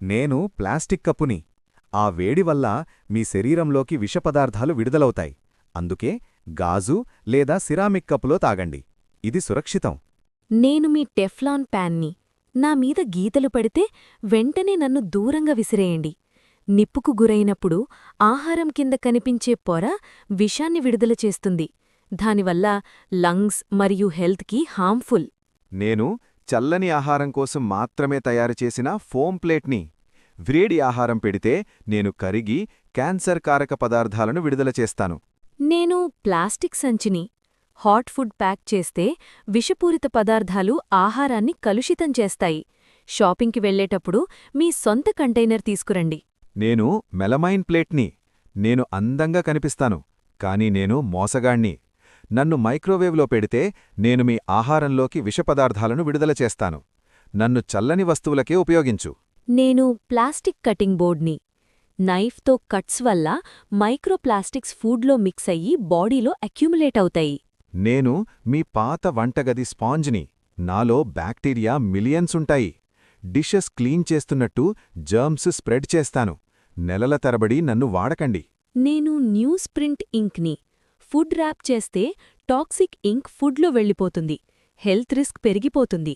నేను ప్లాస్టిక్ కప్పుని. ఆ వేడి వల్ల మీ శరీరంలోకి విషపదార్థాలు విడుదలవుతాయి. అందుకే గాజు లేదా సిరామిక్ కప్పులో తాగండి. ఇది సురక్షితం. నేను మీ టెఫ్లాన్ ప్యాన్ని. నా మీద గీతలు పడితే వెంటనే నన్ను దూరంగా విసిరేయండి. నిప్పుకు గురైనప్పుడు ఆహారం కింద కనిపించే పొర విషాన్ని విడుదల చేస్తుంది. దానివల్ల లంగ్స్ మరియు హెల్త్కి హార్మ్ఫుల్. నేను చల్లని ఆహారం కోసం మాత్రమే తయారుచేసిన ఫోమ్ ప్లేట్ని. వ్రేడి ఆహారం పెడితే నేను కరిగి క్యాన్సర్ కారక పదార్థాలను విడుదల చేస్తాను. నేను ప్లాస్టిక్ సంచిని. హాట్ ఫుడ్ ప్యాక్ చేస్తే విషపూరిత పదార్థాలు ఆహారాన్ని కలుషితం చేస్తాయి. షాపింగ్కి వెళ్లేటప్పుడు మీ సొంత కంటైనర్ తీసుకురండి. నేను మెలమైన్ ప్లేట్ని. నేను అందంగా కనిపిస్తాను, కానీ నేను మోసగాణ్ణి. నన్ను మైక్రోవేవ్లో పెడితే నేను మీ ఆహారంలోకి విషపదార్థాలను విడుదల చేస్తాను. నన్ను చల్లని వస్తువులకే ఉపయోగించు. నేను ప్లాస్టిక్ కటింగ్ బోర్డ్ని. నైఫ్తో కట్స్ వల్ల మైక్రోప్లాస్టిక్స్ ఫుడ్లో మిక్స్ అయ్యి బాడీలో అక్యుములేట్ అవుతాయి. నేను మీ పాత వంటగది స్పాంజ్ని. నాలో బ్యాక్టీరియా మిలియన్స్ ఉంటాయి. డిషెస్ క్లీన్ చేస్తున్నట్టు జర్మ్స్ స్ప్రెడ్ చేస్తాను. నెలల తరబడి నన్ను వాడకండి. నేను న్యూస్ ప్రింట్ ఇంక్ని. ఫుడ్ ర్యాప్ చేస్తే టాక్సిక్ ఇంక్ ఫుడ్లో వెళ్ళిపోతుంది. హెల్త్ రిస్క్ పెరిగిపోతుంది.